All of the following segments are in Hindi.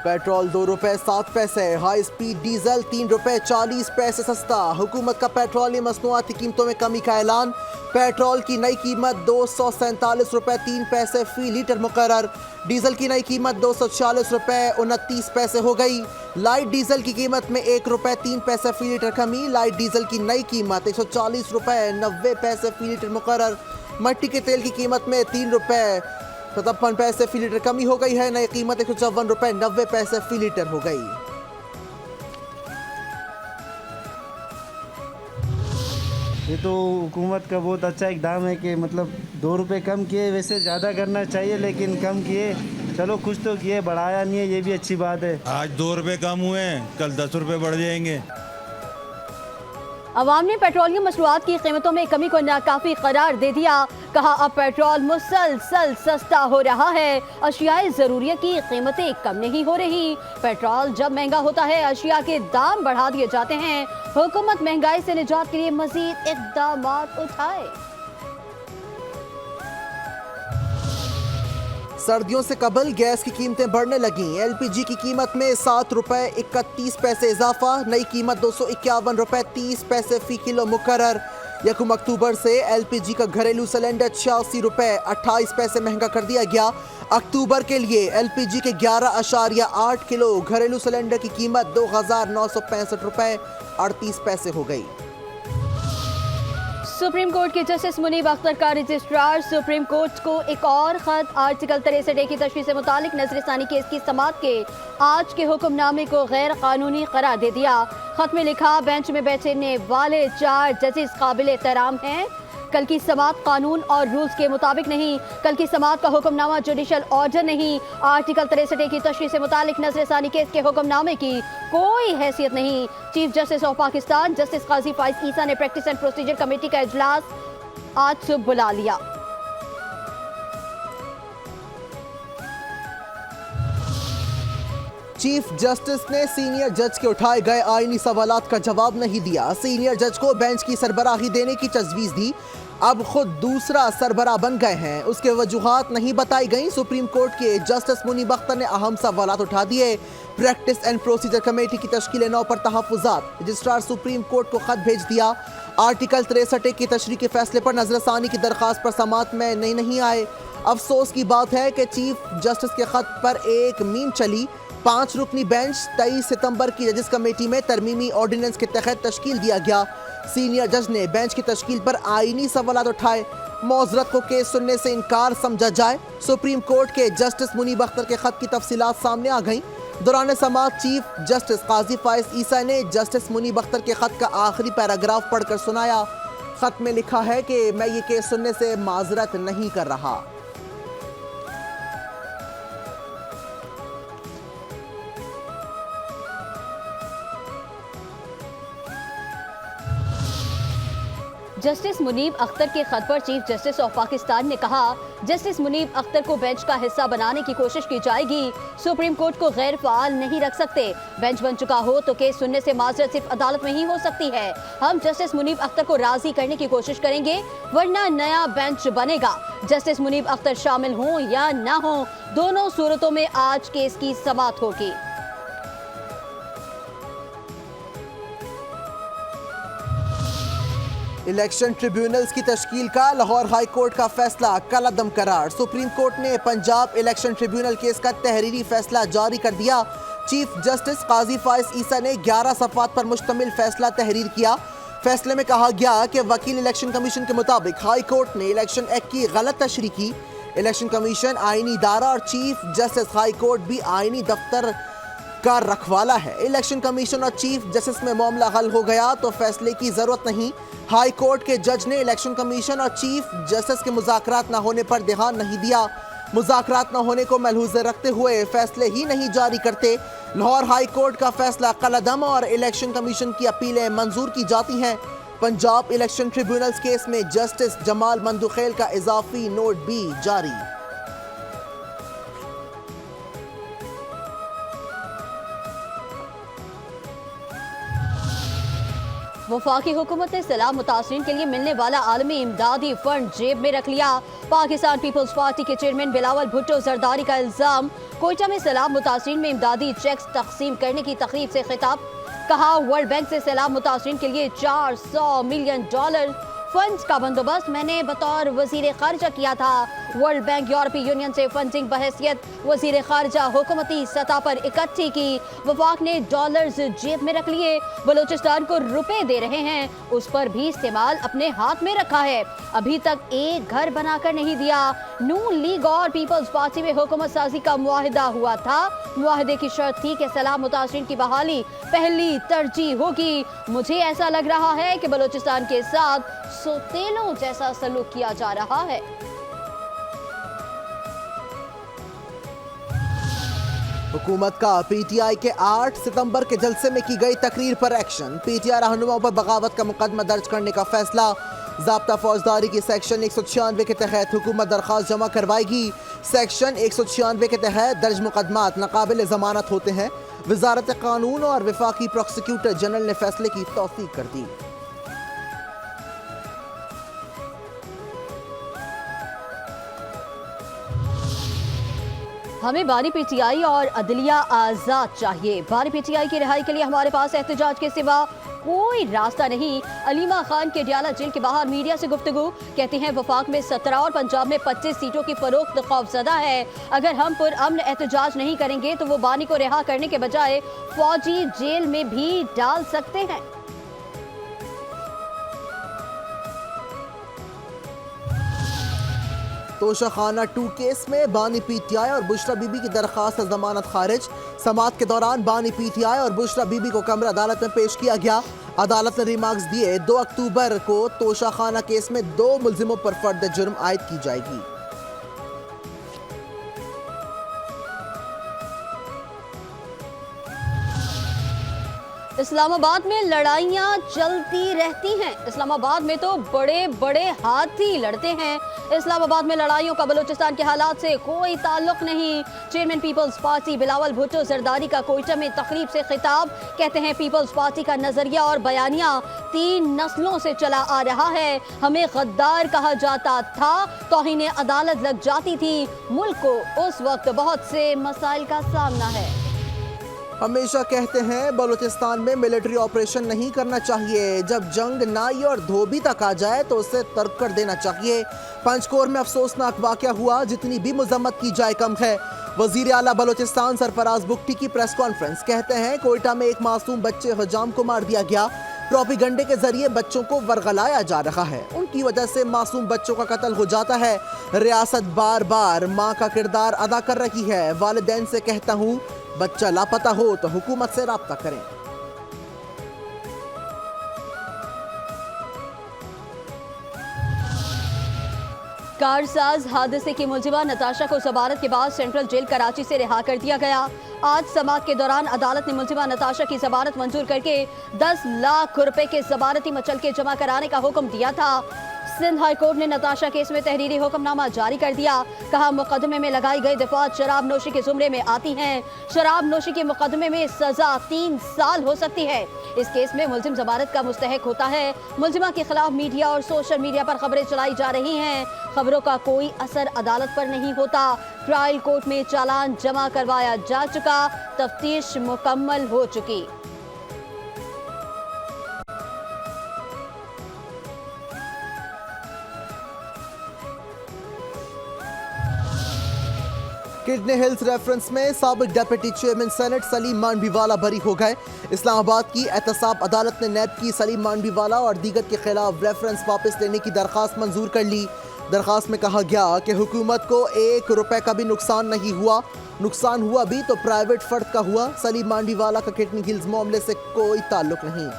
पेट्रोल 2 रुपए 7 पैसे, हाई स्पीड डीजल 3 रुपए 40 पैसे सस्ता। हुकूमत का पेट्रोलियम मसनूआती कीमतों में कमी का ऐलान। पेट्रोल की नई कीमत 247 रुपए 3 पैसे फी लीटर मुकर्रर। डीजल की नई कीमत 246 रुपए 29 पैसे हो गई। लाइट डीजल की कीमत में 1 रुपए 3 पैसे फी लीटर कमी। लाइट डीजल की नई कीमत 140 रुपए 90 पैसे फी लीटर मुकर्रर। मट्टी के तेल की कीमत में 3 रुपए 57 पैसे फी लीटर कमी हो गई है। नई कीमत 154 रुपए 90 पैसे फी लीटर हो गई। ये तो हुकूमत का बहुत अच्छा इकदाम है कि मतलब 2 रुपये कम किए। वैसे ज़्यादा करना चाहिए लेकिन कम किए, चलो कुछ तो किए, बढ़ाया नहीं है, ये भी अच्छी बात है। आज 2 रुपये कम हुए हैं, कल 10 रुपये बढ़ जाएंगे। अवाम ने पेट्रोलियम मसनूआत की कीमतों में कमी को नाकाफी करार दे दिया। कहा अब पेट्रोल मुसलसल सस्ता हो रहा है, अशियाए ज़रूरियत की कीमतें कम नहीं हो रही। पेट्रोल जब महंगा होता है अशिया के दाम बढ़ा दिए जाते हैं। हुकूमत महंगाई से निजात के लिए मजीद इक़दाम उठाए। सर्दियों से कबल गैस की कीमतें बढ़ने लगी। एलपीजी की कीमत में 7 रुपए 31 पैसे इजाफा। नई कीमत 251 रुपए 30 पैसे फी किलो मुकर्रर। 1 अक्टूबर से एलपीजी का घरेलू सिलेंडर 86 रुपए 28 पैसे महंगा कर दिया गया। अक्टूबर के लिए एलपीजी के 11.8 किलो घरेलू सिलेंडर की कीमत 2,965 रुपए 38 पैसे हो गई। सुप्रीम कोर्ट के जस्टिस मुनीब अख्तर का रजिस्ट्रार सुप्रीम कोर्ट को एक और खत। आर्टिकल 63 की तशरीह से मुतालिक नजरसानी केस की समाअत के आज के हुक्मनामे को गैर कानूनी करार दे दिया। खत में लिखा, बेंच में बैठने वाले 4 जजेस काबिल एहतराम हैं। कल की समाअत कानून और रूल्स के मुताबिक नहीं। कल की समाअत का हुक्मनामा जुडिशल ऑर्डर नहीं। आर्टिकल 63 की तशरीह से मुतालिक नजरसानी केस के हुक्मनामे की कोई हैसियत नहीं। Chief justice of Pakistan justice Qazi Faiz Isa ने प्रैक्टिस एंड प्रोसीजर कमेटी का इजलास आज सुबह बुला लिया। चीफ जस्टिस ने सीनियर जज के उठाए गए आईनी सवालात का जवाब नहीं दिया। सीनियर जज को बेंच की सरबराही देने की तजवीज़ दी, अब खुद दूसरा सरबराह बन गए हैं। उसके वजूहात नहीं बताई गई। सुप्रीम कोर्ट के जस्टिस मुनीब अख्तर ने अहम सवालात उठा दिए। प्रैक्टिस एंड प्रोसीजर कमेटी की तश्कील 9 पर तहफ़्फ़ुज़ात। रजिस्ट्रार सुप्रीम कोर्ट को खत भेज दिया। आर्टिकल 63 की तशरीह के फैसले पर नजरसानी की दरख्वास्त पर समाअत में नहीं आए। अफसोस की बात है कि चीफ जस्टिस के खत पर एक मीम चली। 5 रुकनी बेंच 23 सितंबर की जजेस कमेटी में तरमीमी ऑर्डिनेंस के तहत तश्कील दिया गया। सीनियर जज ने बेंच की तश्कील पर आईनी सवालात उठाए। मौजरत को केस सुनने से इनकार समझा जाए। सुप्रीम कोर्ट के जस्टिस मुनीब अख्तर के खत की तफसीलात सामने आ गईं। दौरान समाअत चीफ जस्टिस काजी फाइज ईसा ने जस्टिस मुनीब अख्तर के खत का आखिरी पैराग्राफ पढ़कर सुनाया। खत में लिखा है कि मैं ये केस सुनने से माजरत नहीं कर रहा। जस्टिस मुनीब अख्तर के खत पर चीफ जस्टिस ऑफ पाकिस्तान ने कहा, जस्टिस मुनीब अख्तर को बेंच का हिस्सा बनाने की कोशिश की जाएगी। सुप्रीम कोर्ट को गैर फाल नहीं रख सकते। बेंच बन चुका हो तो केस सुनने से माजरत सिर्फ अदालत में ही हो सकती है। हम जस्टिस मुनीब अख्तर को राजी करने की कोशिश करेंगे, वरना नया बेंच बनेगा। जस्टिस मुनीब अख्तर शामिल हों या ना हो, दोनों सूरतों में आज केस की समाअत होगी। इलेक्शन ट्रिब्यूनल्स की तश्कील का लाहौर हाई कोर्ट का फैसला कलअदम करार। सुप्रीम कोर्ट ने पंजाब इलेक्शन ट्रिब्यूनल केस का तहरीरी फैसला जारी कर दिया। चीफ जस्टिस काजी फाइज ईसा ने 11 सफ़ात पर मुश्तमिल फैसला तहरीर किया। फैसले में कहा गया कि वकील इलेक्शन कमीशन के मुताबिक हाई कोर्ट ने इलेक्शन एक्ट की गलत तशरीह की। इलेक्शन कमीशन आईनी इदारा और चीफ जस्टिस हाई कोर्ट भी आईनी दफ्तर का रखवाला है। इलेक्शन कमीशन और चीफ जस्टिस में मामला हल हो गया तो फैसले की जरूरत नहीं। हाई कोर्ट के जज ने इलेक्शन कमीशन और चीफ जस्टिस के मुज़ाकरात न होने पर ध्यान नहीं दिया। मुज़ाकरात न होने को मलहूज़ रखते हुए फैसले ही नहीं जारी करते। लाहौर हाई कोर्ट का फैसला कलअदम और इलेक्शन कमीशन की अपीलें मंजूर की जाती हैं। पंजाब इलेक्शन ट्रिब्यूनल्स केस में जस्टिस जमाल मंदुखेल का इजाफी नोट भी जारी। वफाकी हुकूमत ने सैलाब मुतासरीन के लिए मिलने वाला आलमी इमदादी फंड जेब में रख लिया। पाकिस्तान पीपल्स पार्टी के चेयरमैन बिलावल भुट्टो जरदारी का इल्जाम, कोयटा में सैलाब मुतासरीन में इमदादी चेक्स तकसीम करने की तकरीब से खिताब। कहा, वर्ल्ड बैंक से सैलाब मुतासरीन के लिए $400 मिलियन फंड्स का बंदोबस्त मैंने बतौर वजीर खारजा किया था। वर्ल्ड बैंक यूरोपीय यूनियन से फंडिंग बहैसियत वजीर खारजा हुकूमती सतह पर इकट्ठी की। वफाक ने डॉलर्स जेब में रख लिए। बलूचिस्तान को रुपए दे रहे हैं, उस पर भी इस्तेमाल अपने हाथ में रखा है। अभी तक एक घर बनाकर नहीं दिया। नून लीग और पीपल्स पार्टी में हुकूमत साजी का मुआहिदा हुआ था। मुआहिदे की शर्त थी कि सैलाब मुतासरीन की बहाली पहली तरजीह होगी। मुझे ऐसा लग रहा है कि बलूचिस्तान के साथ सौतेलों जैसा सलूक किया जा रहा है। हुकूमत का पीटीआई के 8 सितंबर के जलसे में की गई तकरीर पर एक्शन। पीटीआई रहनुमाओं पर बगावत का मुकदमा दर्ज करने का फैसला। ज़ाब्ता फौजदारी की सेक्शन 196 के तहत हुकूमत दरख्वास्त जमा करवाएगी। सेक्शन 196 के तहत दर्ज मुकदमात नाकाबिल ज़मानत होते हैं। वजारत कानून और वफाकी प्रोसिक्यूटर जनरल ने फैसले की तौसीक कर दी। हमें बानी पीटीआई और अदलिया आजाद चाहिए। बानी पीटीआई की रिहाई के लिए हमारे पास एहतजाज के सिवा कोई रास्ता नहीं। अलीमा खान के अडियाला जेल के बाहर मीडिया से गुफ्तगू, कहती हैं वफाक में 17 और पंजाब में 25 सीटों की फरोख्त खौफजदा है। अगर हम पुरअमन एहतजाज नहीं करेंगे तो वो बानी को रिहा करने के बजाय फौजी जेल में भी डाल सकते हैं। तोशाखाना 2 केस में बानी पीटीआई और बुशरा बीबी की दरखास्त जमानत खारिज। समाअत के दौरान बानी पीटीआई और बुशरा बीबी को कमर अदालत में पेश किया गया। अदालत ने रिमार्क्स दिए 2 अक्टूबर को तोशाखाना केस में 2 मुल्जिमों पर फर्द जुर्म आयद की जाएगी। इस्लामाबाद में लड़ाइयाँ चलती रहती हैं। इस्लामाबाद में तो बड़े बड़े हाथी लड़ते हैं। इस्लामाबाद में लड़ाइयों का बलूचिस्तान के हालात से कोई ताल्लुक नहीं। चेयरमैन पीपल्स पार्टी बिलावल भुट्टो जरदारी का कोयटा में तकरीब से खिताब, कहते हैं पीपल्स पार्टी का नजरिया और बयानिया 3 नस्लों से चला आ रहा है। हमें गद्दार कहा जाता था, तौहीन अदालत लग जाती थी। मुल्क को उस वक्त बहुत से मसाइल का सामना है। हमेशा कहते हैं बलूचिस्तान में मिलिट्री ऑपरेशन नहीं करना चाहिए। जब जंग नाई और धोबी तक आ जाए तो उसे तर्क कर देना चाहिए। पंचकोर में अफसोसनाक वाक़या हुआ, जितनी भी मजम्मत की जाए कम है। वजीर आला बलूचिस्तान सरफराज बुगटी की प्रेस कॉन्फ्रेंस, कहते हैं कोयटा में एक मासूम बच्चे हजाम को मार दिया गया। प्रोपेगेंडे के जरिए बच्चों को वर्गलाया जा रहा है। उनकी वजह से मासूम बच्चों का कत्ल हो जाता है। रियासत बार बार माँ का किरदार अदा कर रही है। वालिदैन से कहता हूँ, बच्चा लापता हो तो हुकूमत से राब्ता करें। कारसाज हादसे की मुलजिमा नताशा को जमानत के बाद सेंट्रल जेल कराची से रिहा कर दिया गया। आज समाअत के दौरान अदालत ने मुलजिमा नताशा की जमानत मंजूर करके 10 लाख रुपए के जमानती मचलके जमा कराने का हुक्म दिया था। सिंध हाई कोर्ट ने नताशा केस में तहरीरी हुक्मनामा जारी कर दिया। कहा, मुकदमे में लगाई गई दफात शराब नोशी के जुमरे में आती हैं। शराब नोशी के मुकदमे में सजा 3 साल हो सकती है। इस केस में मुलजिम जमानत का मुस्तहक होता है। मुलजिमा के खिलाफ मीडिया और सोशल मीडिया पर खबरें चलाई जा रही हैं। खबरों का कोई असर अदालत पर नहीं होता। ट्रायल कोर्ट में चालान जमा करवाया जा चुका। तफ्तीश मुकम्मल हो चुकी। किडनी हिल्स रेफरेंस में साबिक deputy chairman senate Salim Mandviwala बरी हो गए। इस्लामाबाद की एहतसाब अदालत ने नैब की सलीम मांडवीवाला और दीगर के खिलाफ रेफरेंस वापस लेने की दरख्वास्त मंजूर कर ली। दरख्वास्त में कहा गया कि हुकूमत को 1 रुपए का भी नुकसान नहीं हुआ। नुकसान हुआ भी तो प्राइवेट फर्द का हुआ। सलीम मांडवीवाला का किडनी हिल्स मामले से कोई ताल्लुक नहीं।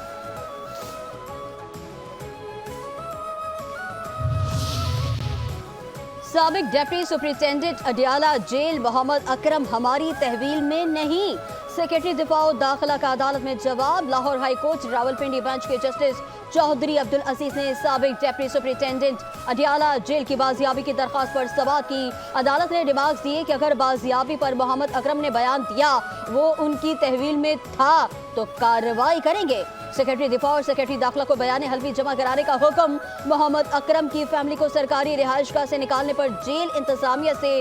साबिक deputy superintendent Adiala jail Mohammad Akram हमारी तहवील में नहीं। सेक्रेटरी दिफा दाखिला का अदालत में जवाब। Lahore high court Rawalpindi bench के जस्टिस चौधरी अब्दुल अजीज ने साबिक डिप्टी सुपरिटेंडेंट अडियाला जेल की बाजियाबी की दरख्वास्त पर सवाल की। अदालत ने रिमार्क्स दिए कि अगर बाजियाबी पर मोहम्मद अकरम ने बयान दिया वो उनकी तहवील में था तो कार्रवाई करेंगे। सेक्रेटरी दिफा और सेक्रेटरी दाखिला को बयान हल्फी जमा कराने का हुक्म। मोहम्मद अकरम की फैमिली को सरकारी रिहाइशगाह से निकालने पर जेल इंतजामिया से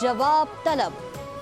जवाब तलब।